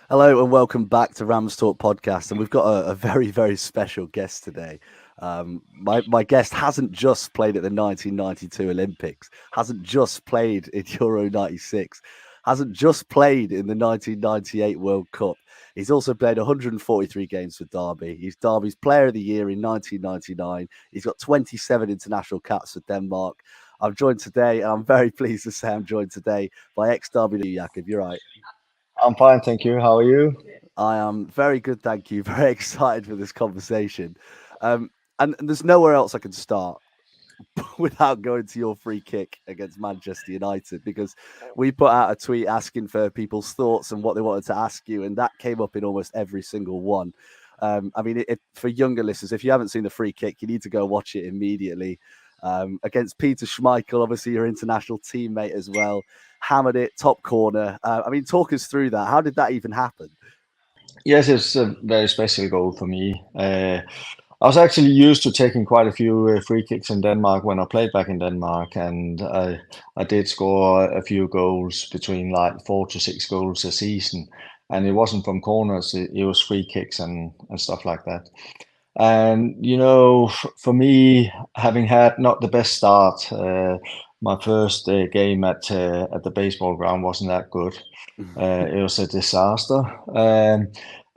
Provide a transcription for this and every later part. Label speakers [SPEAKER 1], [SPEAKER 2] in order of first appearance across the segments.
[SPEAKER 1] Hello and welcome back to RamsTalk Podcast. And we've got a very, very special guest today. My guest hasn't just played at the 1992 Olympics, hasn't just played in Euro 96, hasn't just played in the 1998 World Cup. He's also played 143 games for Derby. He's Derby's Player of the Year in 1999. He's got 27 international caps for Denmark. I'm joined today, and I'm very pleased to say I'm joined today by ex-Derby Jacob. You're right.
[SPEAKER 2] I'm fine, thank you. How are you?
[SPEAKER 1] I am very good, thank you. Very excited for this conversation. And there's nowhere else I can start without going to your free kick against Manchester United because we put out a tweet asking for people's thoughts and what they wanted to ask you, and that came up in almost every single one. I mean, for younger listeners, if you haven't seen the free kick, you need to go watch it immediately. Against Peter Schmeichel, obviously your international teammate as well, hammered it top corner. I mean, talk us through that. How did that even happen?
[SPEAKER 2] Yes, it's a very special goal for me. I was actually used to taking quite a few free kicks in Denmark when I played back in Denmark, and I did score a few goals between like 4 to 6 goals a season, and it wasn't from corners; it was free kicks and stuff like that. And for me, having had not the best start, my first game at the baseball ground wasn't that good. It was a disaster.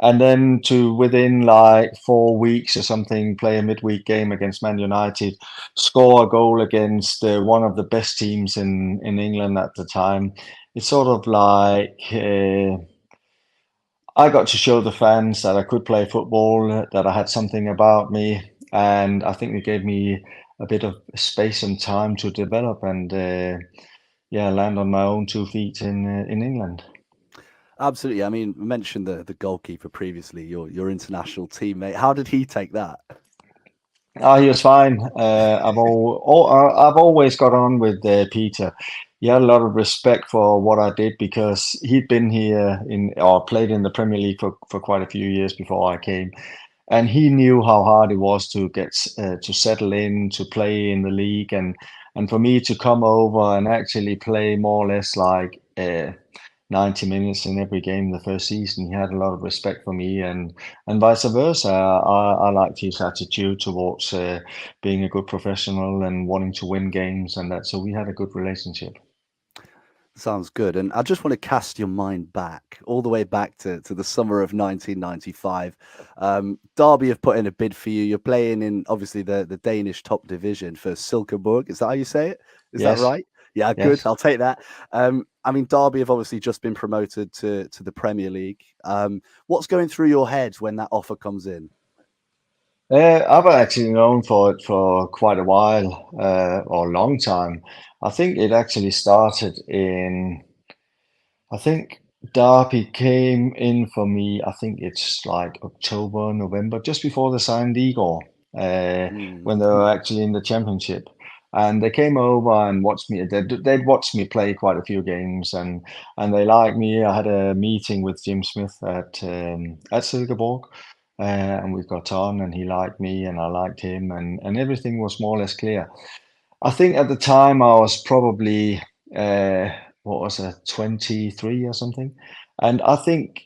[SPEAKER 2] And then to within like 4 weeks or something, play a midweek game against Man United, score a goal against one of the best teams in England at the time. It's sort of like I got to show the fans that I could play football, that I had something about me, and I think it gave me a bit of space and time to develop and yeah, land on my own 2 feet in England.
[SPEAKER 1] Absolutely. I mean, we mentioned the goalkeeper previously, your international teammate. How did he take that?
[SPEAKER 2] Oh, he was fine. I've always got on with Peter. He had a lot of respect for what I did because he'd been here in or played in the Premier League for quite a few years before I came, and he knew how hard it was to get to settle in, to play in the league, and for me to come over and actually play more or less like 90 minutes in every game the first season. He had a lot of respect for me, and vice versa. I liked his attitude towards being a good professional and wanting to win games and that. So we had a good relationship.
[SPEAKER 1] Sounds good. And I just want to cast your mind back, all the way back to the summer of 1995. Derby have put in a bid for you. You're playing in obviously the Danish top division for Silkeborg. Is that how you say it? Is that
[SPEAKER 2] Yes,
[SPEAKER 1] right? Yeah, good.
[SPEAKER 2] yes.
[SPEAKER 1] I'll take that. I mean, Derby have obviously just been promoted to the Premier League. What's going through your head when that offer comes in?
[SPEAKER 2] I've actually known for it for quite a while, or a long time. I think it actually started in, I think Derby came in for me, I think it's like October, November, just before they signed Igor,
[SPEAKER 1] Mm.
[SPEAKER 2] when they were actually in the championship. And they came over and watched me. They'd watched me play quite a few games, and they liked me. I had a meeting with Jim Smith at Silkeborg, and we got on, and he liked me, and I liked him, and everything was more or less clear. I think at the time I was probably uh, what was it, 23 or something, and I think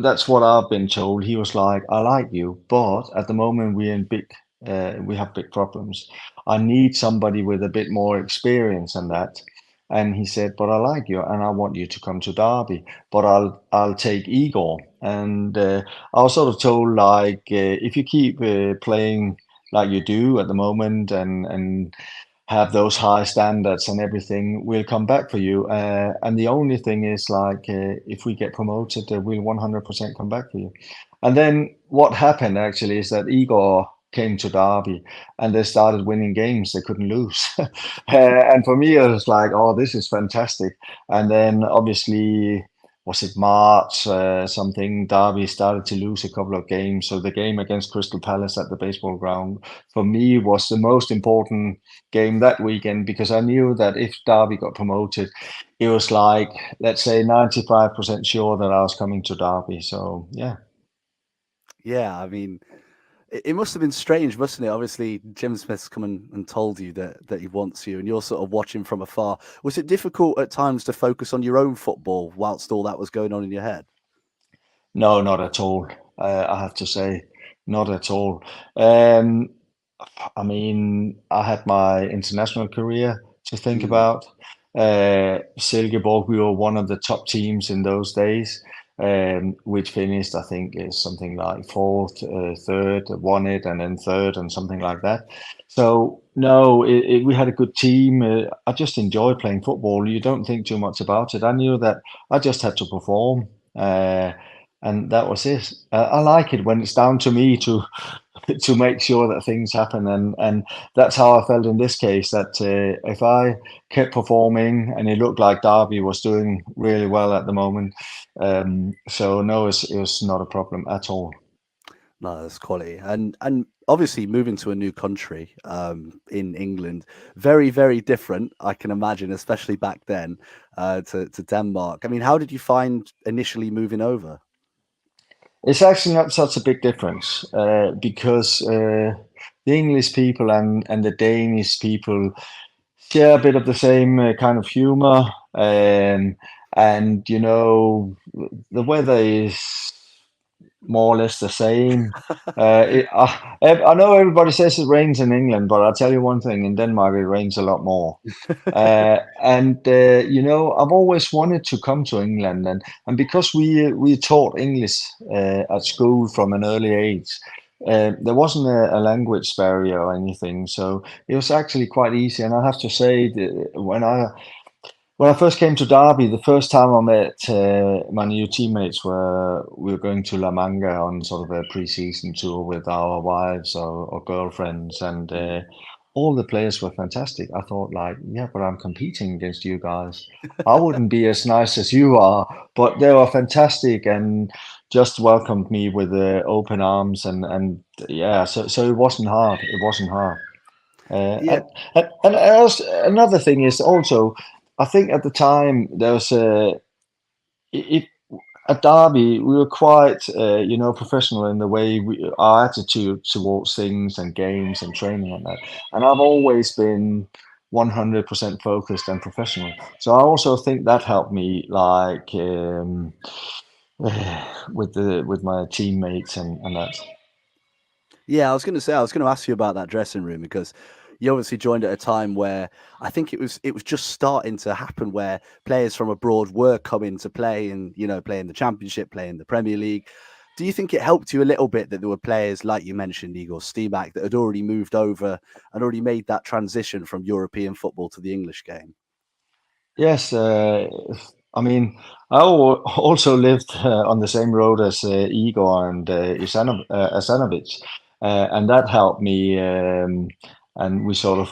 [SPEAKER 2] that's what I've been told. He was like, "I like you, but at the moment we have big problems. I need somebody with a bit more experience than that." And he said, "But I like you, and I want you to come to Derby, but I'll take Igor." And I was sort of told like, if you keep playing like you do at the moment, and have those high standards and everything, we'll come back for you. And the only thing is like, if we get promoted, we'll 100% come back for you. And then what happened actually is that Igor came to Derby and they started winning games they couldn't lose. And for me, it was like, oh, this is fantastic. And then obviously, was it March something, Derby started to lose a couple of games. So the game against Crystal Palace at the baseball ground for me was the most important game that weekend because I knew that if Derby got promoted, it was like, let's say, 95% sure that I was coming to Derby. So, yeah.
[SPEAKER 1] Yeah, I mean, it must have been strange, mustn't it? Obviously, Jim Smith's come and told you that he wants you, and you're sort of watching from afar. Was it difficult at times to focus on your own football whilst all that was going on in your head?
[SPEAKER 2] No, not at all. I have to say, not at all. Um, I mean, I had my international career to think
[SPEAKER 1] Mm,
[SPEAKER 2] about. Silkeborg, we were one of the top teams in those days. We'd finished, I think, is something like fourth, third, won it, and then third, and something like that. So no, we had a good team. I just enjoyed playing football. You don't think too much about it. I knew that I just had to perform, and that was it. I like it when it's down to me to to make sure that things happen, and that's how I felt in this case. That if I kept performing, and it looked like Derby was doing really well at the moment, so no, it was not a problem at all.
[SPEAKER 1] no, that's quality, and obviously moving to a new country in England, very very different. I can imagine, especially back then, to Denmark. I mean, how did you find initially moving over?
[SPEAKER 2] It's actually not such a big difference because the English people and the Danish people share a bit of the same kind of humor, and the weather is more or less the same. I know everybody says it rains in England, but I'll tell you one thing, in Denmark it rains a lot more. And I've always wanted to come to England, and because we taught English at school from an early age, there wasn't a language barrier or anything, so it was actually quite easy. And I have to say, when I first came to Derby, the first time I met my new teammates we were going to La Manga on sort of a pre-season tour with our wives or girlfriends, and all the players were fantastic. I thought, like, yeah, but I'm competing against you guys. I wouldn't be as nice as you are, but they were fantastic and just welcomed me with open arms, and yeah, so it wasn't hard. It wasn't hard. Uh,
[SPEAKER 1] Yeah,
[SPEAKER 2] and, and else, another thing is also, I think at the time there was it, at Derby we were quite professional in the way our attitude towards things and games and training and that. And I've always been 100% focused and professional. So I also think that helped me, like with my teammates and that.
[SPEAKER 1] yeah. I was going to say, I was going to ask you about that dressing room because you obviously joined at a time where I think it was just starting to happen, where players from abroad were coming to play and play in the Championship, play in the Premier League. Do you think it helped you a little bit that there were players like you mentioned, Igor Stimac, that had already moved over and already made that transition from European football to the English game?
[SPEAKER 2] Yes, I mean, also lived on the same road as Igor and Asanovic, and that helped me. And we sort of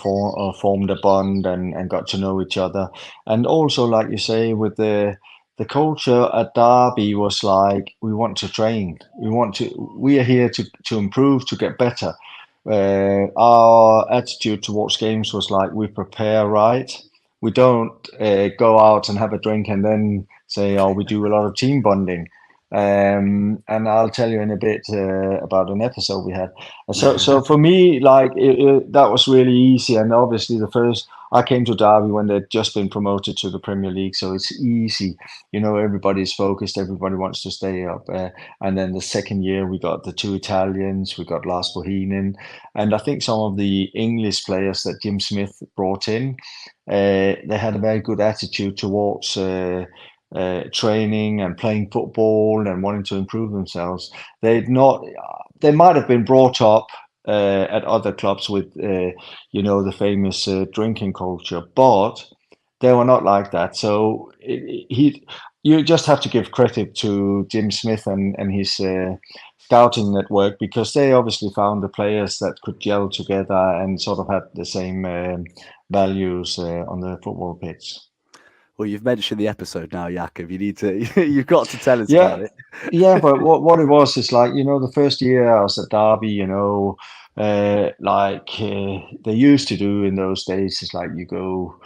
[SPEAKER 2] formed a bond and got to know each other. And also, like you say, with the culture at Derby was like, we want to train. We are here to improve, to get better. Our attitude towards games was like, we prepare right. We don't go out and have a drink and then say, "Oh, we do a lot of team bonding." And I'll tell you in a bit about an episode we had. So for me, like that was really easy. And obviously, the first I came to Derby when they'd just been promoted to the Premier League, so it's easy. Everybody's focused. Everybody wants to stay up. And then the second year, we got the two Italians. We got Lars Bohinen, and I think some of the English players that Jim Smith brought in. They had a very good attitude towards training and playing football and wanting to improve themselves. They'd not. They might have been brought up at other clubs with, the famous drinking culture, but they were not like that. So you just have to give credit to Jim Smith and his scouting network, because they obviously found the players that could gel together and sort of had the same values on the football pitch.
[SPEAKER 1] Well, you've mentioned the episode now, Jakob. You need to, you've got to tell us
[SPEAKER 2] Yeah,
[SPEAKER 1] about it.
[SPEAKER 2] yeah, but what it was is like, the first year I was at Derby, they used to do in those days is like you go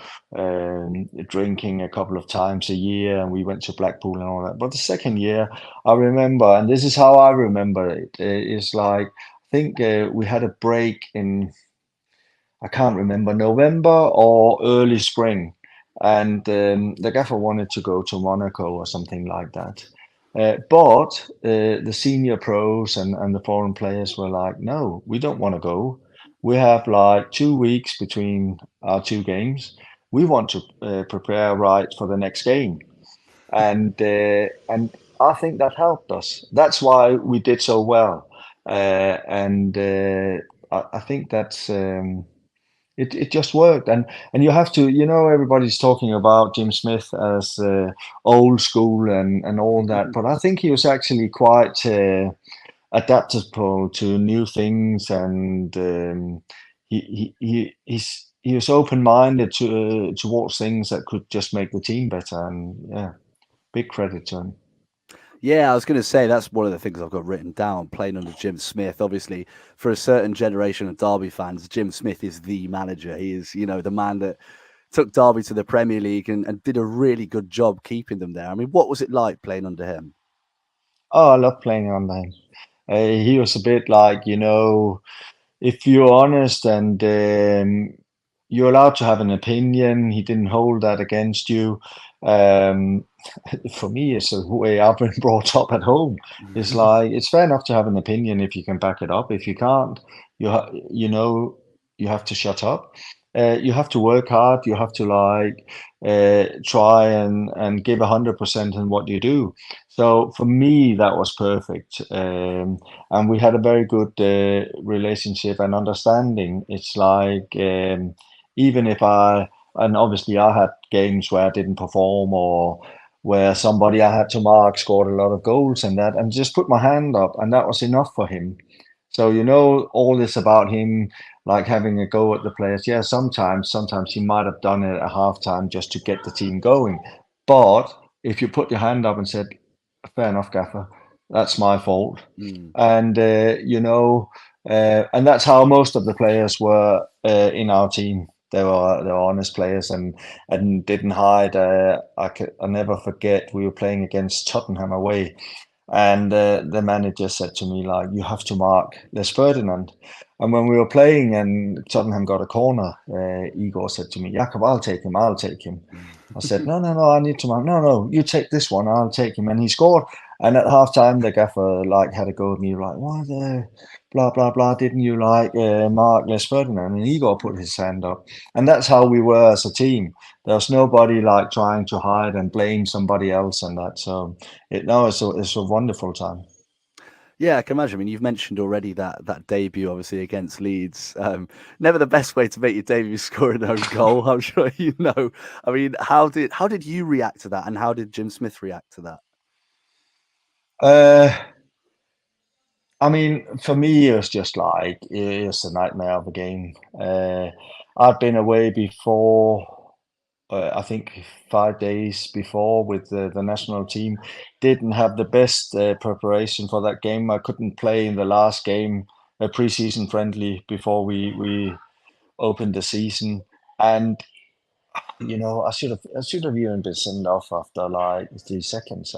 [SPEAKER 2] drinking a couple of times a year, and we went to Blackpool and all that. But the second year, I remember, and this is how I remember it, is like, I think we had a break in, I can't remember, November or early spring. And the gaffer wanted to go to Monaco or something like that. But the senior pros and the foreign players were like, no, we don't want to go. We have like 2 weeks between our two games. We want to prepare right for the next game, and I think that helped us. That's why we did so well, and I think that's. It just worked, and you have to, everybody's talking about Jim Smith as old school and all that, but I think he was actually quite adaptable to new things, and he was open-minded towards things that could just make the team better, and yeah, big credit to him.
[SPEAKER 1] Yeah, I was going to say that's one of the things I've got written down. Playing under Jim Smith, obviously, for a certain generation of Derby fans, Jim Smith is the manager. He is, the man that took Derby to the Premier League and did a really good job keeping them there. I mean, what was it like playing under him?
[SPEAKER 2] Oh, I love playing on him. He was a bit like, if you're honest and you're allowed to have an opinion, he didn't hold that against you. Um, for me, it's the way I've been brought up at home. It's like it's fair enough to have an opinion if you can back it up. If you can't, you have to shut up. You have to work hard. You have to try and give 100% in what you do. So for me, that was perfect. And we had a very good relationship and understanding. It's like even if and obviously I had games where I didn't perform or where somebody I had to mark scored a lot of goals and that, and just put my hand up, and that was enough for him. So all this about him like having a go at the players. Yeah, sometimes he might have done it at halftime just to get the team going. But if you put your hand up and said, fair enough, Gaffer. That's my fault.
[SPEAKER 1] Mm.
[SPEAKER 2] And and that's how most of the players were in our team. They were honest players and didn't hide. I never forget we were playing against Tottenham away, and the manager said to me like, "You have to mark Les Ferdinand." And when we were playing and Tottenham got a corner, Igor said to me, "Jacob, I'll take him. I'll take him." I said, "No, no, no, I need to mark. No, no, you take this one. I'll take him." And he scored. And at half time, the gaffer like had a go at me like, "Why the blah blah blah? Didn't you mark Les Ferdinand?" And Igor put his hand up, and that's how we were as a team. There was nobody like trying to hide and blame somebody else and that. So it's a wonderful time.
[SPEAKER 1] Yeah, I can imagine. I mean, you've mentioned already that debut, obviously against Leeds. Never the best way to make your debut scoring an own goal. I'm sure you know. I mean, how did you react to that, and how did Jim Smith react to that?
[SPEAKER 2] Uh, I mean, for me, it was just like it's a nightmare of a game. I'd been away before. I think 5 days before with the national team, didn't have the best preparation for that game. I couldn't play in the last game, a pre-season friendly before we opened the season, and I should have even been sent off after like 3 seconds.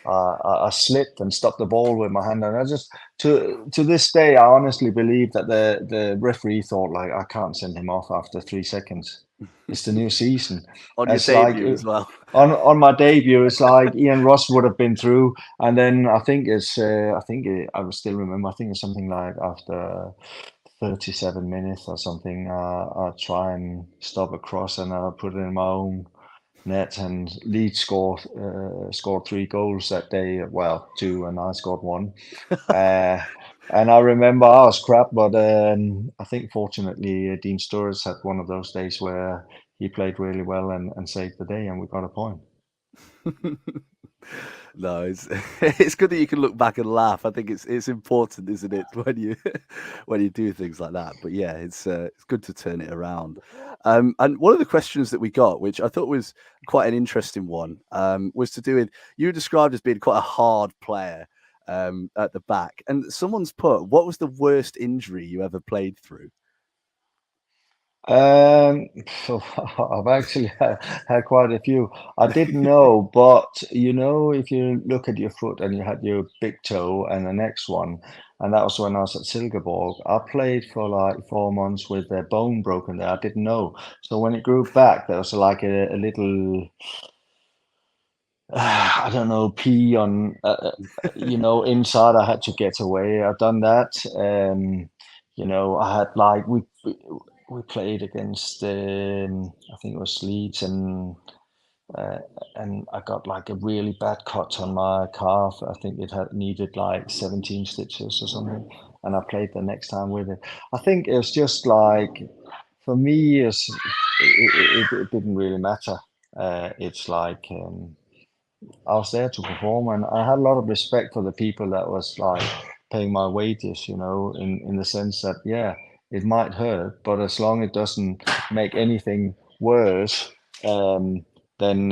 [SPEAKER 2] I slipped and stopped the ball with my hand, and I just to this day I honestly believe that the referee thought like I can't send him off after 3 seconds. It's the new season.
[SPEAKER 1] On your
[SPEAKER 2] It's like
[SPEAKER 1] debut as well.
[SPEAKER 2] on my debut, it's like Ian Ross would have been through, and then I will still remember. I think it's something like after 37 minutes or something. I try and stop a cross and I put it in my own net. And Leeds scored 3 goals that day. Well, two, and I scored one. Uh, and I remember I was crap, but I think fortunately Dean Sturridge had one of those days where he played really well and saved the day, and we got a point.
[SPEAKER 1] No, it's it's good that you can look back and laugh. I think it's important, isn't it, when you when you do things like that. But yeah, it's good to turn it around. And one of the questions that we got, which I thought was quite an interesting one, was to do with you were described as being quite a hard player at the back, and someone's put, what was the worst injury you ever played through?
[SPEAKER 2] Um, I've actually had quite a few. I didn't know, but if you look at your foot and you had your big toe and the next one, and that was when I was at Silkeborg, I played for like 4 months with a bone broken there. I didn't know. So when it grew back, there was like a little I don't know, pee on, inside. I had to get away. I've done that. I had like we played against I think it was Leeds, uh, and I got like a really bad cut on my calf. I think it had needed like 17 stitches or something, and I played the next time with it. I think it's just like for me, it didn't really matter. It's like. I was there to perform, and I had a lot of respect for the people that was like paying my wages, in the sense that yeah, it might hurt, but as long it doesn't make anything worse, um, then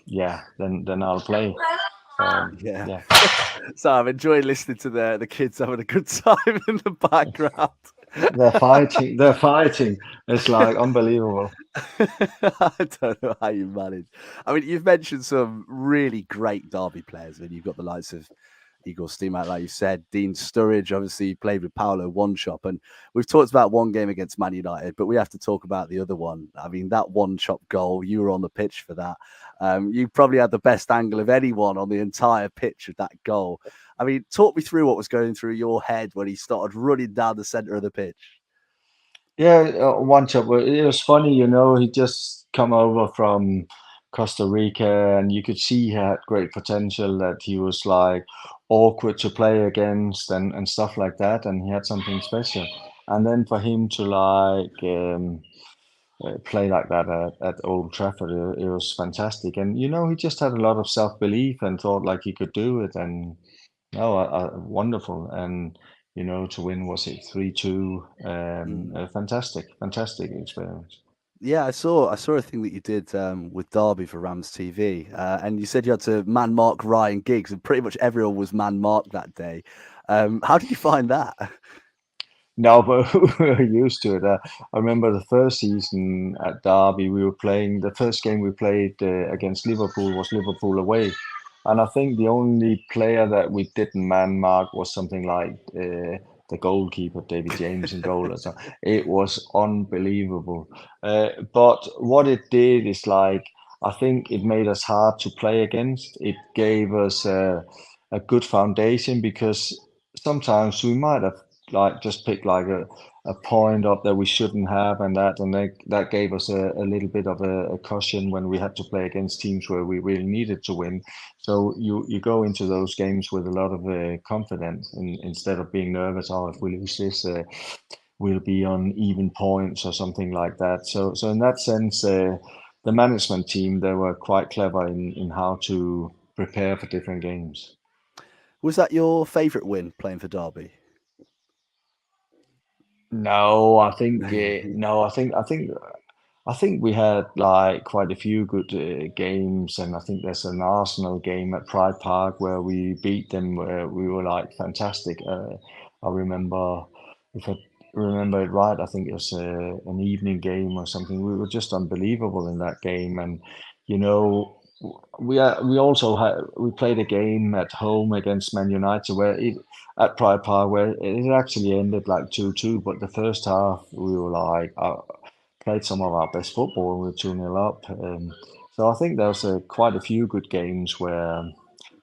[SPEAKER 2] yeah, then I'll play.
[SPEAKER 1] Yeah.
[SPEAKER 2] Yeah,
[SPEAKER 1] So I'm enjoying listening to the kids having a good time in the background.
[SPEAKER 2] they're fighting. They're fighting. It's like unbelievable.
[SPEAKER 1] I don't know how you manage. I mean, you've mentioned some really great Derby players. I mean, you've got the likes of Igor Stimac, like you said, Dean Sturridge. Obviously, you played with Paolo One Chop, and we've talked about one game against Man United, but we have to talk about the other one. I mean, that One Chop goal, you were on the pitch for that. You probably had the best angle of anyone on the entire pitch of that goal. I mean, talk me through what was going through your head when he started running down the center of the pitch.
[SPEAKER 2] Yeah, one chop. It was funny, he just come over from Costa Rica, and you could see he had great potential, that he was like awkward to play against and stuff like that, and he had something special. And then for him to like play like that at Old Trafford, it was fantastic. And he just had a lot of self-belief and thought like he could do it, and no, wonderful. And to win, was it 3-2?
[SPEAKER 1] Mm.
[SPEAKER 2] A fantastic experience.
[SPEAKER 1] Yeah, I saw a thing that you did with Derby for Rams TV, and you said you had to man mark Ryan Giggs, and pretty much everyone was man marked that day. How did you find that?
[SPEAKER 2] No, but we were used to it. I remember the first season at Derby, we were playing, the first game we played against Liverpool was Liverpool away. And I think the only player that we didn't man mark was something like the goalkeeper, David James, in goal. Or so. It was unbelievable. But what it did is like, I think it made us hard to play against. It gave us a good foundation, because sometimes we might have like just picked like a point up that we shouldn't have, and that gave us a little bit of a cushion when we had to play against teams where we really needed to win. So you go into those games with a lot of confidence, instead of being nervous. Oh, if we lose this, we'll be on even points or something like that. So in that sense, the management team, they were quite clever in how to prepare for different games.
[SPEAKER 1] Was that your favourite win playing for Derby?
[SPEAKER 2] No, I think no, I think we had like quite a few good games, and I think there's an Arsenal game at Pride Park where we beat them, where we were like fantastic. I remember, if I remember it right, I think it was an evening game or something. We were just unbelievable in that game, and you know, we also had we played a game at home against Man United where it at Pride Park where it actually ended like 2-2, but the first half we were like. Played some of our best football, and we're 2-0 up. So I think there's quite a few good games where,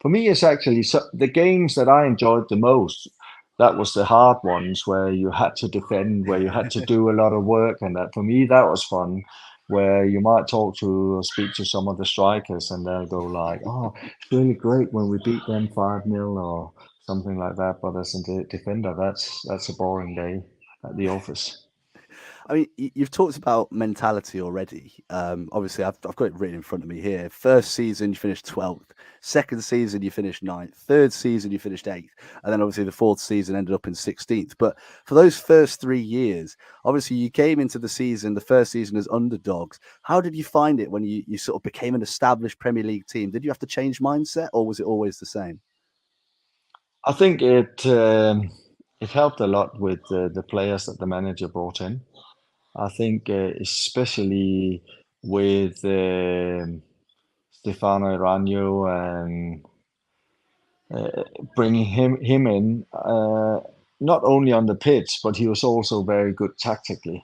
[SPEAKER 2] for me, it's actually the games that I enjoyed the most. That was the hard ones where you had to defend, where you had to do a lot of work, and that for me that was fun. Where you might talk to or speak to some of the strikers, and they'll go like, "Oh, it's really great when we beat them 5-0 or something like that." But as a defender, that's a boring day at the office.
[SPEAKER 1] I mean, you've talked about mentality already. Obviously, I've got it written in front of me here. First season, you finished 12th. Second season, you finished ninth. Third season, you finished eighth. And then obviously the fourth season ended up in 16th. But for those first 3 years, obviously you came into the first season as underdogs. How did you find it when you sort of became an established Premier League team? Did you have to change mindset, or was it always the same?
[SPEAKER 2] I think it helped a lot with the players that the manager brought in. I think especially with Stefano Iranio and bringing him in, not only on the pitch, but he was also very good tactically.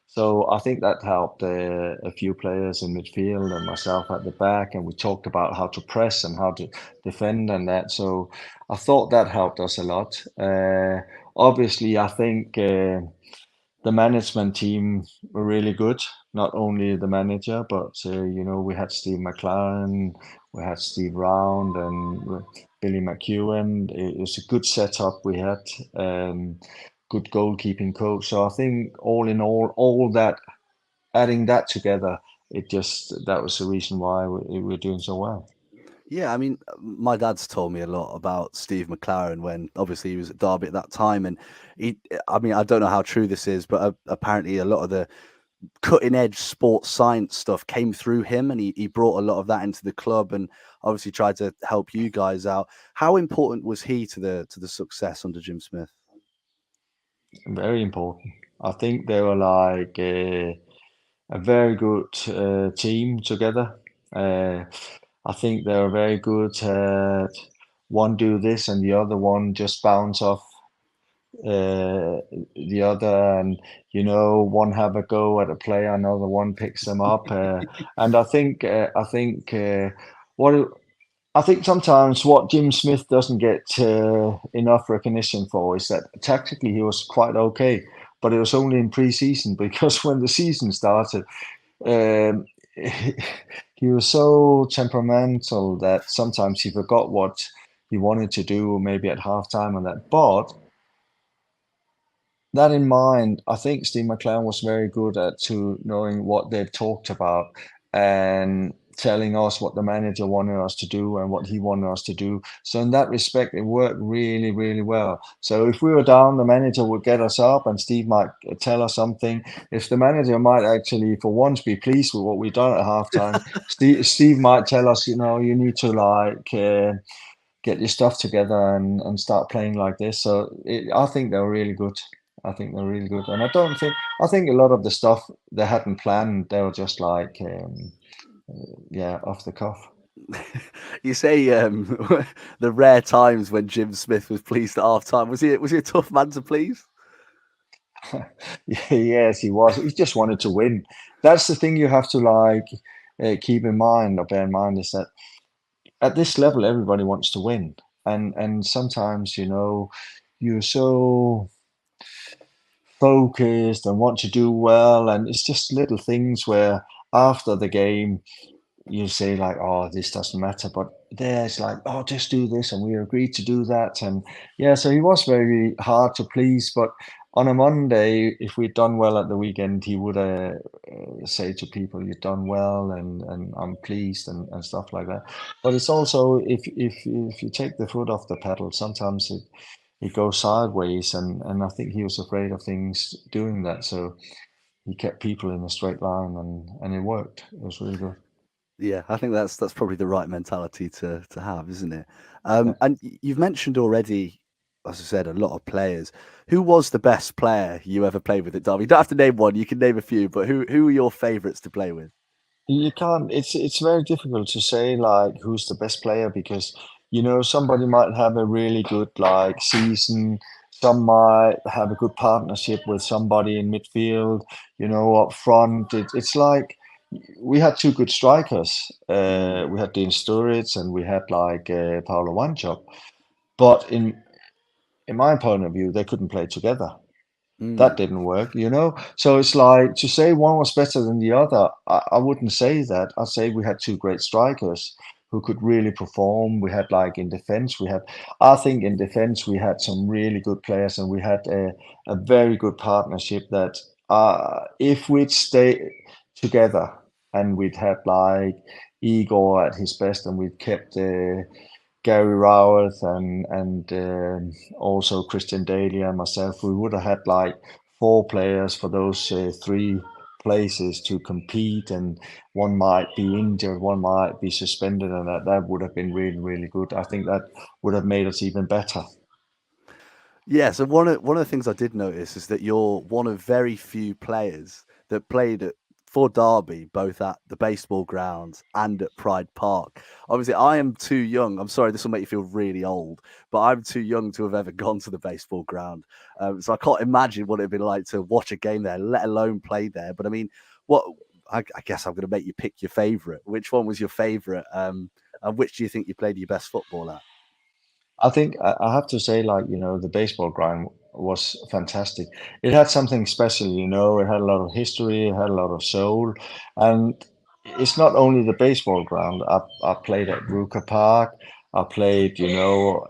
[SPEAKER 2] So I think that helped a few players in midfield and myself at the back, and we talked about how to press and how to defend and that. So I thought that helped us a lot. Obviously, I think the management team were really good. Not only the manager, but we had Steve McLaren, we had Steve Round, and Billy McEwen. It was a good setup we had. Good goalkeeping coach. So I think all in all that adding that together, that was the reason why we were doing so well.
[SPEAKER 1] Yeah, I mean, my dad's told me a lot about Steve McLaren when obviously he was at Derby at that time, and I mean, I don't know how true this is, but apparently a lot of the cutting edge sports science stuff came through him, and he brought a lot of that into the club, and obviously tried to help you guys out. How important was he to the success under Jim Smith?
[SPEAKER 2] Very important. I think they were like a very good team together. I think they were very good at one do this and the other one just bounce off the other, and one have a go at a player, another one picks them up, and what I think sometimes what Jim Smith doesn't get enough recognition for is that tactically he was quite okay, but it was only in pre-season because when the season started, um, he was so temperamental that sometimes he forgot what he wanted to do, maybe at halftime and that. But that in mind, I think Steve McLaren was very good at to knowing what they've talked about and telling us what the manager wanted us to do and what he wanted us to do. So in that respect, it worked really, really well. So if we were down, the manager would get us up, and Steve might tell us something. If the manager might actually, for once, be pleased with what we've done at halftime, Steve might tell us, you need to get your stuff together and start playing like this. So I think they were really good. I think they're really good, and I think a lot of the stuff they hadn't planned. They were just like, yeah, off the cuff.
[SPEAKER 1] You say the rare times when Jim Smith was pleased at half time. Was he a tough man to please?
[SPEAKER 2] Yes, he was. He just wanted to win. That's the thing you have to keep in mind or bear in mind is that at this level, everybody wants to win, and sometimes you're so focused and want to do well, and it's just little things where after the game you say like, oh, this doesn't matter, but there's like, oh, just do this, and we agreed to do that. And yeah, so he was very hard to please, but on a Monday, if we'd done well at the weekend, he would say to people, you've done well, and I'm pleased, and stuff like that. But it's also, if you take the foot off the pedal, sometimes it goes sideways, and I think he was afraid of things doing that, so he kept people in a straight line, and it worked. It was really good.
[SPEAKER 1] Yeah, I think that's probably the right mentality to have, isn't it?
[SPEAKER 2] Yeah.
[SPEAKER 1] And you've mentioned already, as I said, a lot of players. Who was the best player you ever played with at Derby? You don't have to name one; you can name a few. But who are your favourites to play with?
[SPEAKER 2] You can't. It's very difficult to say like who's the best player because somebody might have a really good like season. Some might have a good partnership with somebody in midfield. Up front. It's like we had two good strikers.
[SPEAKER 1] Mm,
[SPEAKER 2] We had Dean Sturridge and we had like Paulo Wanchope. But in my point of view, they couldn't play together. That
[SPEAKER 1] mm.
[SPEAKER 2] didn't work. So it's like to say one was better than the other. I wouldn't say that. I'd say we had two great strikers who could really perform. We had like in defense, I think in defense we had some really good players, and we had a very good partnership that if we'd stay together and we'd had like Igor at his best, and we'd kept Gary Rowett and also Christian Daly and myself, we would have had like four players for those three places to compete, and one might be injured, one might be suspended, and that would have been really, really good. I think that would have made us even better.
[SPEAKER 1] Yeah, so one of the things I did notice is that you're one of very few players that played at for Derby, both at the baseball grounds and at Pride Park. Obviously, I am too young. I'm sorry, this will make you feel really old, but I'm too young to have ever gone to the baseball ground. So I can't imagine what it'd be like to watch a game there, let alone play there. But I mean, what I guess I'm going to make you pick your favourite. Which one was your favourite? And which do you think you played your best football at?
[SPEAKER 2] I think I have to say, like, the baseball ground was fantastic. It had something special, it had a lot of history, it had a lot of soul. And it's not only the baseball ground. I played at Boocock Park, I played,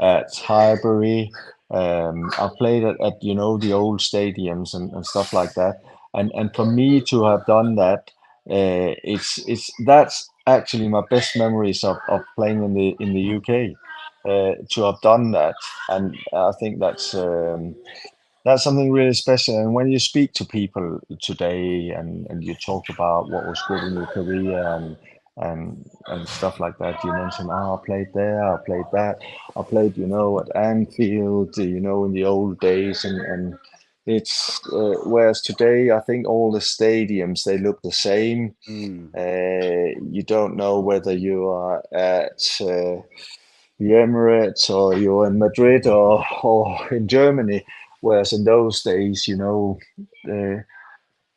[SPEAKER 2] at Highbury, I played at the old stadiums and stuff like that. And for me to have done that, it's that's actually my best memories of playing in the UK, to have done that. And I think that's something really special. And when you speak to people today and you talk about what was good in your career and stuff like that, you mention, oh, I played there, I played that, I played, at Anfield, in the old days, and it's whereas today I think all the stadiums, they look the same.
[SPEAKER 1] Mm,
[SPEAKER 2] You don't know whether you are at the Emirates or you're in Madrid or in Germany. Whereas in those days, uh,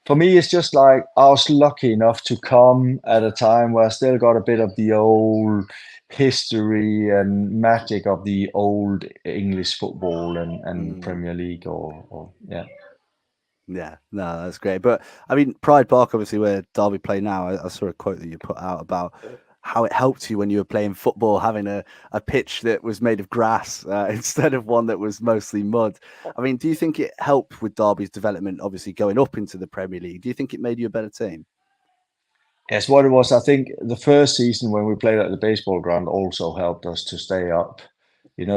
[SPEAKER 2] for me, it's just like I was lucky enough to come at a time where I still got a bit of the old history and magic of the old English football and
[SPEAKER 1] mm.
[SPEAKER 2] Premier League or yeah.
[SPEAKER 1] Yeah, no, that's great. But I mean, Pride Park, obviously, where Derby play now, I saw a quote that you put out about how it helped you when you were playing football, having a pitch that was made of grass instead of one that was mostly mud. I mean, do you think it helped with Derby's development, obviously going up into the Premier League? Do you think it made you a better team?
[SPEAKER 2] Yes, what it was, I think the first season when we played at the baseball ground also helped us to stay up.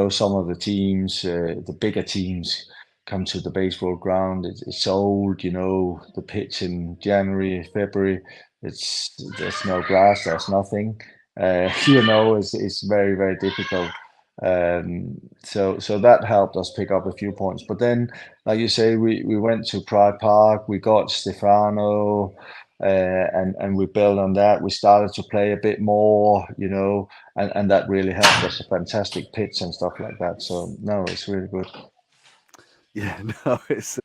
[SPEAKER 2] Some of the teams, the bigger teams, come to the baseball ground. It's old, the pitch in January, February. There's no grass, there's nothing. It's very, very difficult. So that helped us pick up a few points. But then, like you say, we went to Pride Park, we got Stefano, and we built on that. We started to play a bit more, and that really helped us. A fantastic pitch and stuff like that. So no, it's really good.
[SPEAKER 1] Yeah, no, it's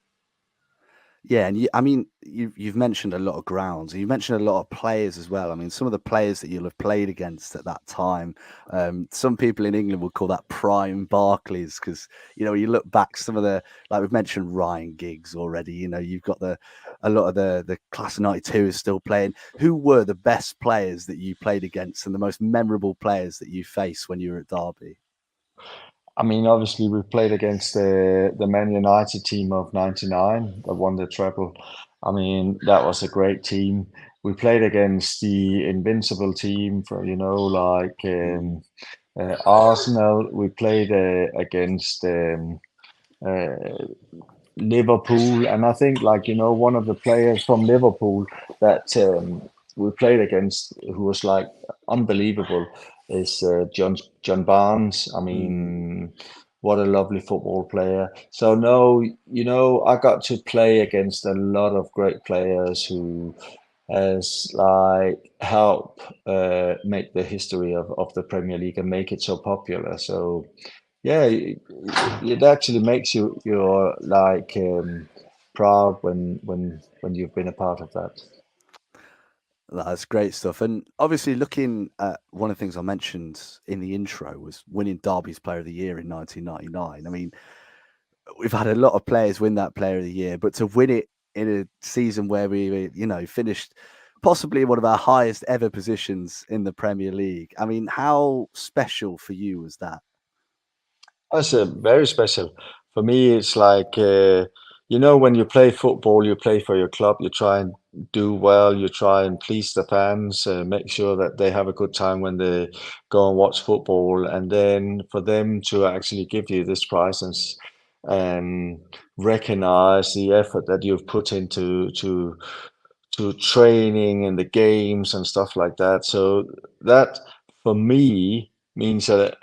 [SPEAKER 1] yeah, and I mean, you've mentioned a lot of grounds. You mentioned a lot of players as well. I mean, some of the players that you'll have played against at that time. Some people in England would call that prime Barclays because you look back, some of the like we've mentioned Ryan Giggs already. You've got a lot of the class of '92 is still playing. Who were the best players that you played against and the most memorable players that you faced when you were at Derby?
[SPEAKER 2] I mean, obviously, we played against the Man United team of '99 that won the treble. I mean, that was a great team. We played against the invincible team from, like
[SPEAKER 1] Mm,
[SPEAKER 2] Arsenal. We played against uh, Liverpool, and I think, like, one of the players from Liverpool that we played against, who was like unbelievable, is John Barnes. I
[SPEAKER 1] mm,
[SPEAKER 2] mean, what a lovely football player. So no, I got to play against a lot of great players who has like help make the history of the Premier League and make it so popular. So yeah, it actually makes you're like proud when you've been a part of that.
[SPEAKER 1] that's great stuff. And obviously, looking at one of the things I mentioned in the intro was winning Derby's Player of the Year in 1999. I mean, we've had a lot of players win that Player of the Year, but to win it in a season where we, finished possibly one of our highest ever positions in the Premier League. I mean, how special for you was that?
[SPEAKER 2] That's very special. For me, it's like, when you play football, you play for your club, you try and do well, you try and please the fans, make sure that they have a good time when they go and watch football. And then for them to actually give you this prize and recognize the effort that you've put into to training and the games and stuff like that. So that for me means that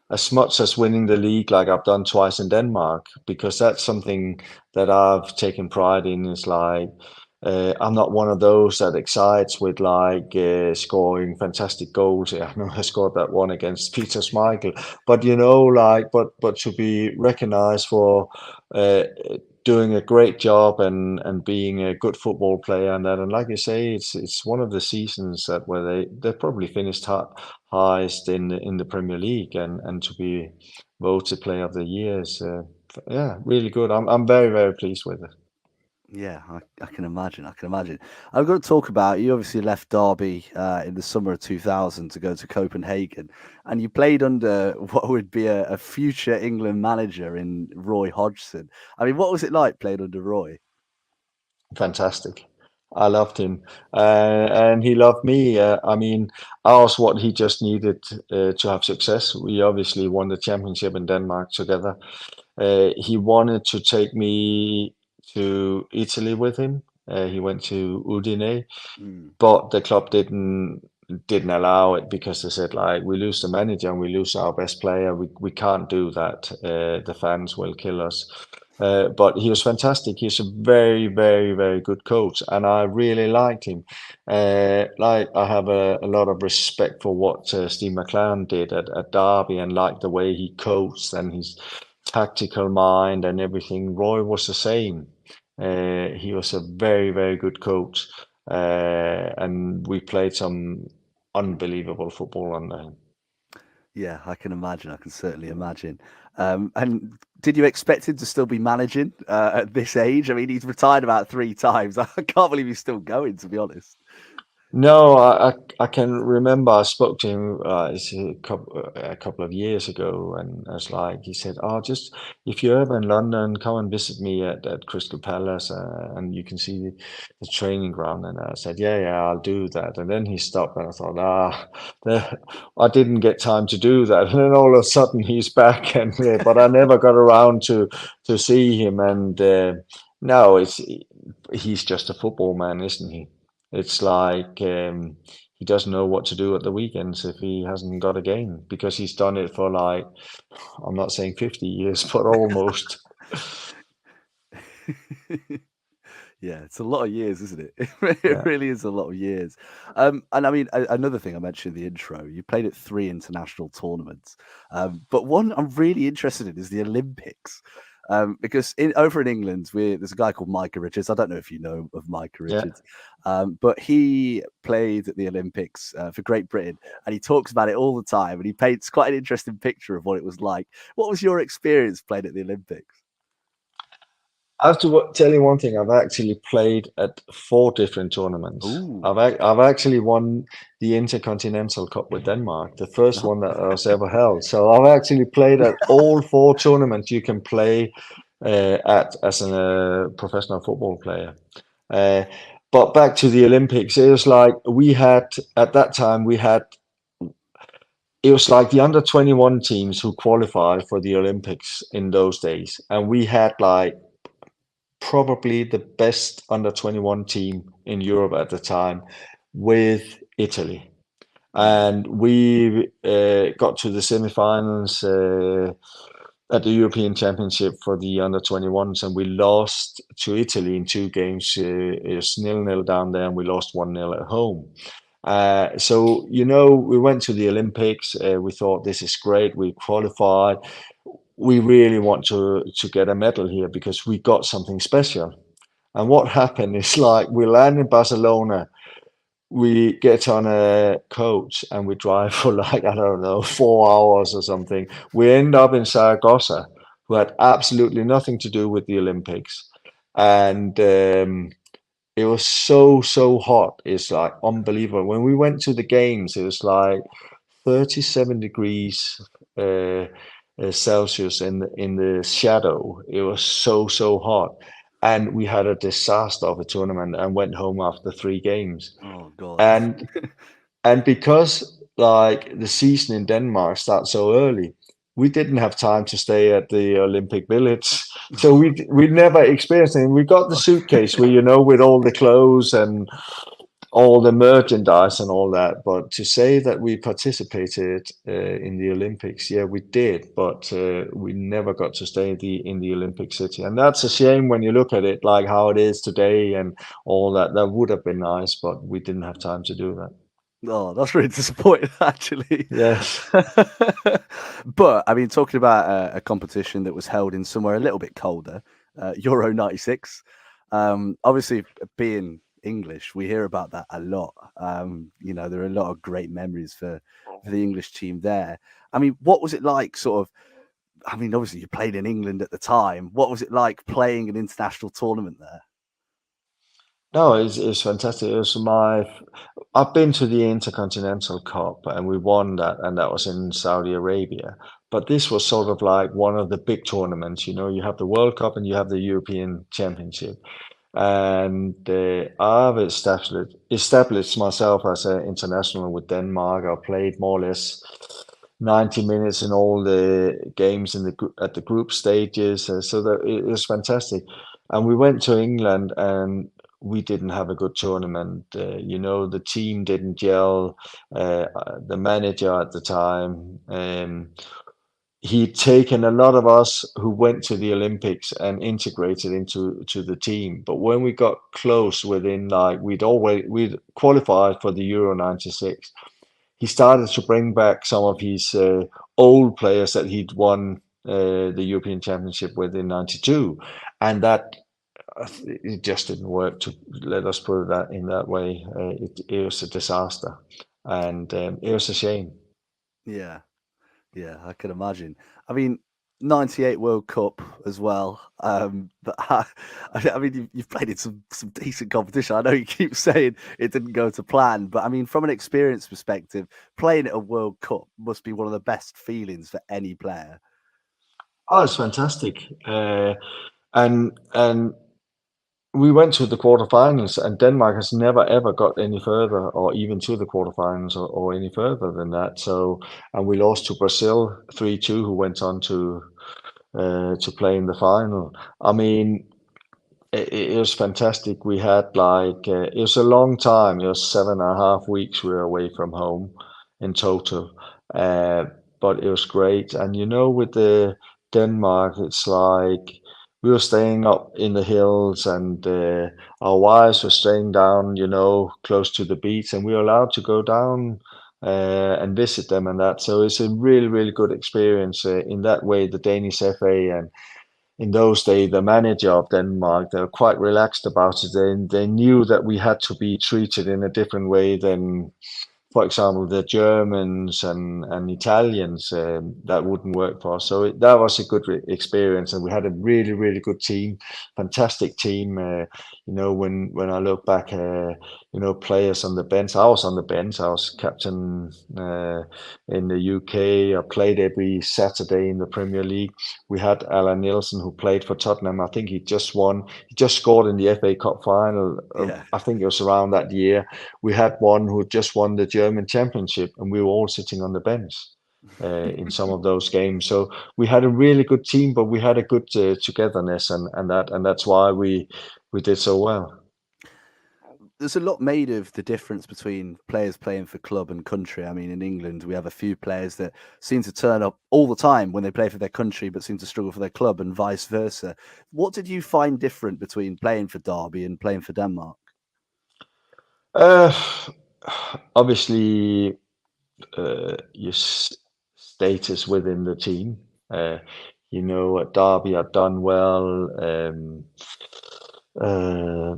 [SPEAKER 2] as much as winning the league like I've done twice in Denmark, because that's something that I've taken pride in, is like I'm not one of those that excites with like scoring fantastic goals. Yeah, I know I scored that one against Peter Schmeichel, but but to be recognized for uh, doing a great job and being a good football player and that. And like you say, it's one of the seasons that where they probably finished highest in the Premier League, and to be voted Player of the Year is yeah, really good. I'm very very pleased with it.
[SPEAKER 1] Yeah, I can imagine. I can imagine. I'm going to talk about you. Obviously, left Derby in the summer of 2000 to go to Copenhagen, and you played under what would be a future England manager in Roy Hodgson. I mean, what was it like playing under Roy?
[SPEAKER 2] Fantastic. I loved him, and he loved me. I mean, I was what he just needed to have success. We obviously won the championship in Denmark together. He wanted to take me to Italy with him. He went to Udine,
[SPEAKER 1] Mm,
[SPEAKER 2] but the club didn't allow it because they said like we lose the manager and we lose our best player. We can't do that. The fans will kill us. But he was fantastic. He's a very, very, very good coach, and I really liked him. Like I have a lot of respect for what Steve McLaren did at Derby, and like the way he coached and his tactical mind and everything. Roy was the same. He was a very, very good coach, and we played some unbelievable football under him.
[SPEAKER 1] yeah, I can imagine. I can certainly imagine. And did you expect him to still be managing at this age? I mean, he's retired about 3 times. I can't believe he's still going, to be honest.
[SPEAKER 2] No, I can remember I spoke to him it's a couple of years ago, and I was like, he said, "Oh, just if you're ever in London, come and visit me at Crystal Palace, and you can see the training ground." And I said, "Yeah, yeah, I'll do that." And then he stopped, and I thought, I didn't get time to do that. And then all of a sudden he's back, and but I never got around to see him. And no, he's just a football man, isn't he? It's like he doesn't know what to do at the weekends if he hasn't got a game because he's done it for like, I'm not saying 50 years, but almost.
[SPEAKER 1] Yeah, it's a lot of years, isn't it? It
[SPEAKER 2] Yeah.
[SPEAKER 1] really is a lot of years. And I mean, another thing I mentioned in the intro, you played at 3 international tournaments. But one I'm really interested in is the Olympics. Because over in England, there's a guy called Micah Richards. I don't know if you know of Micah
[SPEAKER 2] Yeah.
[SPEAKER 1] Richards, but he played at the Olympics for Great Britain, and he talks about it all the time. And he paints quite an interesting picture of what it was like. What was your experience playing at the Olympics?
[SPEAKER 2] I have to tell you one thing. I've actually played at 4 different tournaments.
[SPEAKER 1] Ooh,
[SPEAKER 2] I've actually won the Intercontinental Cup with Denmark, the first one that was ever held. So I've actually played at all 4 tournaments you can play at as a professional football player. Uh, but back to the Olympics, it was like we had at that time it was like the under 21 teams who qualified for the Olympics in those days, and we had like probably the best under 21 team in Europe at the time with Italy.
[SPEAKER 1] mm,
[SPEAKER 2] And we got to the semifinals at the European Championship for the under 21s, and we lost to Italy in 2 games. It was 0-0 down there, and we lost 1-0 at home. So, we went to the Olympics. We thought this is great. We qualified. We really want to get a medal here because we got something special. And what happened is like we land in Barcelona, we get on a coach and we drive for like, I don't know, 4 hours or something. We end up in Zaragoza, who had absolutely nothing to do with the Olympics. And it was so hot. It's like unbelievable. When we went to the games, it was like 37 degrees Celsius in the shadow. It was so hot, and we had a disaster of a tournament and went home after 3 games.
[SPEAKER 1] oh God.
[SPEAKER 2] And and because like the season in Denmark starts so early, we didn't have time to stay at the Olympic Village. So we never experienced anything. We got the suitcase with with all the clothes, all the merchandise and all that. But to say that we participated in the Olympics, yeah, we did, but we never got to stay in the Olympic City, and that's a shame when you look at it like how it is today and all that. That would have been nice, but we didn't have time to do that.
[SPEAKER 1] Oh, that's really disappointing, actually.
[SPEAKER 2] Yes.
[SPEAKER 1] But I mean, talking about a competition that was held in somewhere a little bit colder, Euro '96. Obviously, being English, we hear about that a lot. There are a lot of great memories for the English team there. I mean, what was it like? Sort of. I mean, obviously, you played in England at the time. What was it like playing an international tournament there?
[SPEAKER 2] No, it's fantastic. It was I've been to the Intercontinental Cup and we won that, and that was in Saudi Arabia. But this was sort of like one of the big tournaments. You know, you have the World Cup and you have the European Championship. And I've established myself as an international with Denmark. I played more or less 90 minutes in all the games at the group stages. So that it was fantastic. And we went to England and we didn't have a good tournament. The team didn't gel. The manager at the time, he'd taken a lot of us who went to the Olympics and integrated into the team. But when we got close, within like we'd qualified for the Euro '96, he started to bring back some of his old players that he'd won the European Championship with in '92, and that it just didn't work. To let us put it that in that way, it was a disaster, and it was a shame.
[SPEAKER 1] Yeah. Yeah, I can imagine. I mean, '98 World Cup as well. But I mean, you've played in some decent competition. I know you keep saying it didn't go to plan, but I mean, from an experience perspective, playing at a World Cup must be one of the best feelings for any player.
[SPEAKER 2] Oh, it's fantastic. And we went to the quarterfinals, and Denmark has never ever got any further, or even to the quarterfinals, or any further than that. So, and we lost to Brazil 3-2, who went on to play in the final. I mean, it was fantastic. We had like it was a long time. It was 7.5 weeks we were away from home in total, uh, but it was great. And with the Denmark, it's like we were staying up in the hills, and our wives were staying down, close to the beach, and we were allowed to go down and visit them and that. So it's a really, really good experience in that way. The Danish FA and in those days, the manager of Denmark, they were quite relaxed about it. They knew that we had to be treated in a different way than, for example, the Germans and Italians. That wouldn't work for us. So that was a good experience, and we had a really, really good team, fantastic team. When I look back, players on the bench. I was on the bench. I was captain in the UK. I played every Saturday in the Premier League. We had Alan Nielsen, who played for Tottenham. I think he just won. He just scored in the FA Cup final.
[SPEAKER 1] Yeah.
[SPEAKER 2] I think it was around that year. We had one who just won the German Championship, and we were all sitting on the bench in some of those games. So we had a really good team, but we had a good togetherness, and that's why we did so well.
[SPEAKER 1] There's a lot made of the difference between players playing for club and country. I mean, in England, we have a few players that seem to turn up all the time when they play for their country, but seem to struggle for their club, and vice versa. What did you find different between playing for Derby and playing for Denmark?
[SPEAKER 2] Uh, Obviously, your status within the team. At Derby, I've done well. Uh,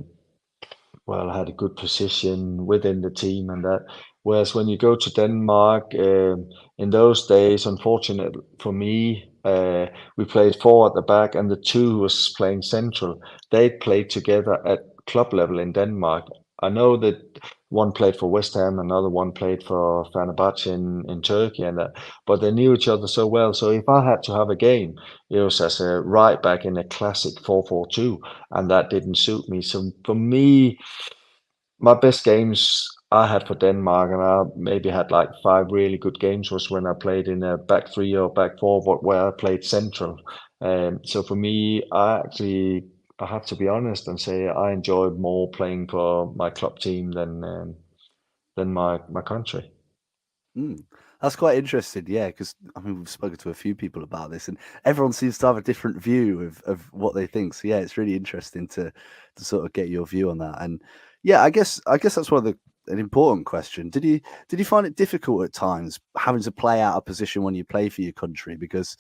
[SPEAKER 2] well, I had a good position within the team and that. Whereas when you go to Denmark, in those days, unfortunate for me, we played four at the back, and the two who was playing central, they played together at club level in Denmark. I know that one played for West Ham, another one played for Fenerbahce in Turkey, and that, but they knew each other so well. So if I had to have a game, it was as a right back in a classic 4-4-2, and that didn't suit me. So for me, my best games I had for Denmark, and I maybe had like five really good games, was when I played in a back three or back four, where I played central. So for me, I have to be honest and say I enjoyed more playing for my club team than my country.
[SPEAKER 1] Mm. That's quite interesting, yeah, because I mean we've spoken to a few people about this, and everyone seems to have a different view of what they think. So yeah, it's really interesting to sort of get your view on that. And yeah, I guess that's one of an important question. Did you find it difficult at times having to play out a position when you play for your country? Because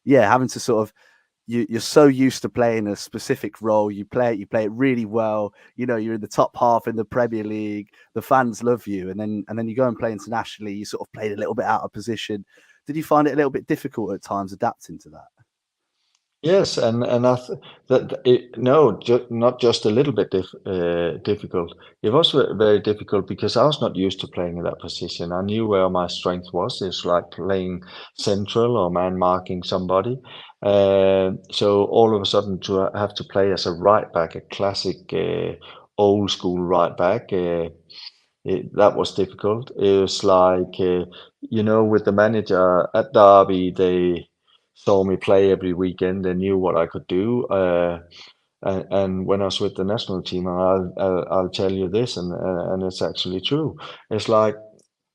[SPEAKER 1] yeah, having to sort of you're so used to playing a specific role. You play it really well. You know, you're in the top half in the Premier League. The fans love you, and then you go and play internationally. You sort of played a little bit out of position. Did you find it a little bit difficult at times adapting to that?
[SPEAKER 2] Yes, and that it, no, not just a little bit difficult. It was very difficult because I was not used to playing in that position. I knew where my strength was. It's like playing central or man marking somebody. So all of a sudden to have to play as a right back, a classic old school right back. That was difficult. It was like, with the manager at Derby, they saw me play every weekend. They knew what I could do. And when I was with the national team, and I'll tell you this, and it's actually true. It's like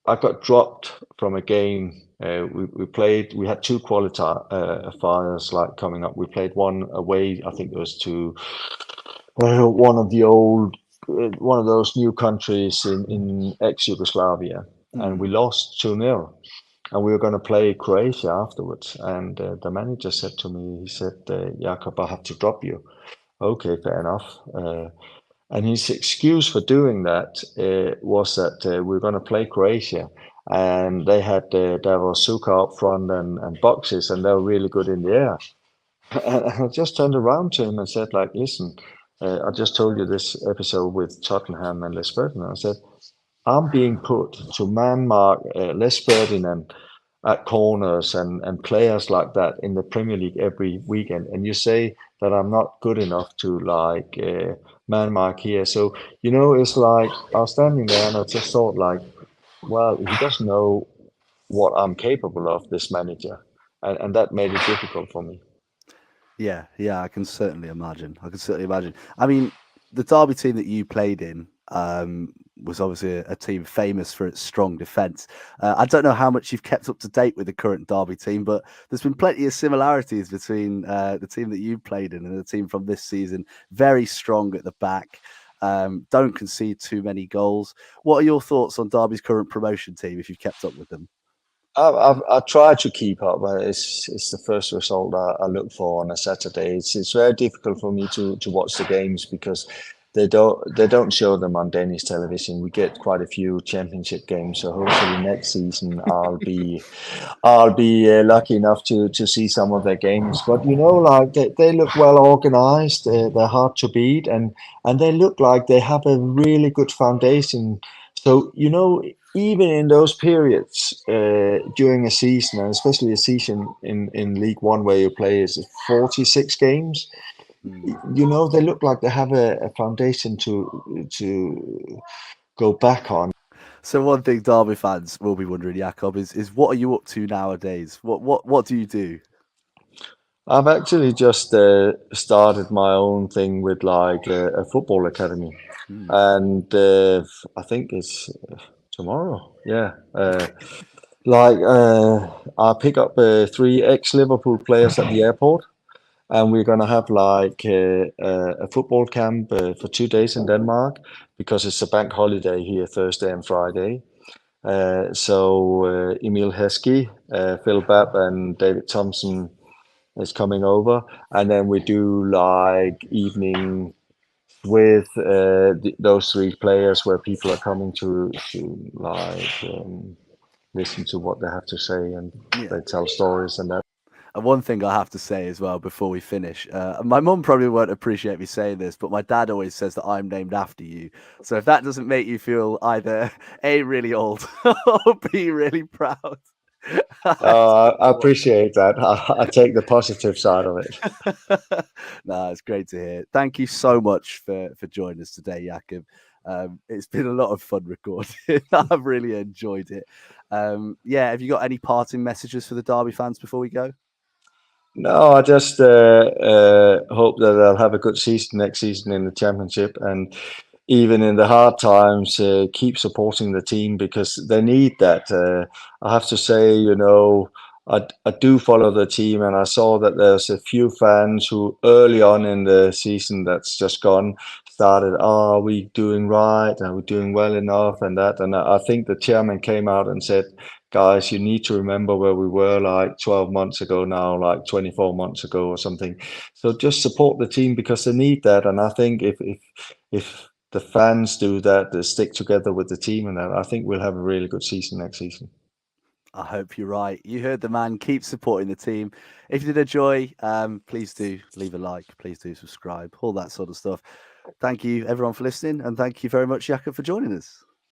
[SPEAKER 2] I got dropped from a game. We played. We had two qualifiers like coming up. We played one away. I think it was to one of the old, one of those new countries in ex-Yugoslavia, and we
[SPEAKER 1] Mm,
[SPEAKER 2] lost 2-0. And we were going to play Croatia afterwards. And the manager said to me, he said, Jacob, I have to drop you. Okay, fair enough. And his excuse for doing that was that we were going to play Croatia. And they had Suka up front and boxes, and they were really good in the air. And I just turned around to him and said, like, listen, I just told you this episode with Tottenham and Les Ferdinand. I said, I'm being put to man mark Les Ferdinand at corners and players like that in the Premier League every weekend, and you say that I'm not good enough to like man mark here. So it's like I was standing there and I just thought like, well, he doesn't know what I'm capable of, this manager, and that made it difficult for me.
[SPEAKER 1] yeah, yeah, I can certainly imagine. I can certainly imagine. I mean, the Derby team that you played in was obviously a team famous for its strong defence. I don't know how much you've kept up to date with the current Derby team, but there's been plenty of similarities between the team that you played in and the team from this season. Very strong at the back. Don't concede too many goals. What are your thoughts on Derby's current promotion team if you've kept up with them?
[SPEAKER 2] I try to keep up, but it's the first result I look for on a Saturday. It's very difficult for me to watch the games because they don't show them on Danish television. We get quite a few championship games, so hopefully next season I'll be lucky enough to see some of their games. But like they look well organized. They're hard to beat, and they look like they have a really good foundation. So even in those periods during a season, and especially a season in League One where you play is 46 games,
[SPEAKER 1] Hmm.
[SPEAKER 2] they look like they have a foundation to go back on.
[SPEAKER 1] So one thing Derby fans will be wondering, Jakob, is what are you up to nowadays? What do you do?
[SPEAKER 2] I've actually just started my own thing with like a football academy,
[SPEAKER 1] Hmm.
[SPEAKER 2] and I think it's tomorrow. Yeah, like I pick up three ex-Liverpool players at the airport, and we're gonna have like a football camp for 2 days in Denmark because it's a bank holiday here Thursday and Friday. So Emil Heskey, Phil Babb, and David Thompson is coming over, and then we do like evening with those three players where people are coming to like listen to what they have to say, and
[SPEAKER 1] Yeah.
[SPEAKER 2] they tell stories and that.
[SPEAKER 1] And one thing I have to say as well before we finish, my mum probably won't appreciate me saying this, but my dad always says that I'm named after you. So if that doesn't make you feel either A, really old, or B, really proud,
[SPEAKER 2] I appreciate that. I take the positive side of it.
[SPEAKER 1] no, it's great to hear. Thank you so much for joining us today, Jakob. It's been a lot of fun recording. I've really enjoyed it. Yeah, have you got any parting messages for the Derby fans before we go?
[SPEAKER 2] No, I just hope that I'll have a good season next season in the championship, and even in the hard times, keep supporting the team because they need that. I have to say, I do follow the team, and I saw that there's a few fans who early on in the season that's just gone started, oh, are we doing right? Are we doing well enough? And that, and I think the chairman came out and said, guys, you need to remember where we were like 12 months ago now, like 24 months ago or something. So just support the team because they need that. And I think if the fans do that, they stick together with the team, and that, I think we'll have a really good season next season.
[SPEAKER 1] I hope you're right. You heard the man. Keep supporting the team. If you did enjoy, please do leave a like. Please do subscribe. All that sort of stuff. Thank you, everyone, for listening. And thank you very much, Jacob, for joining us.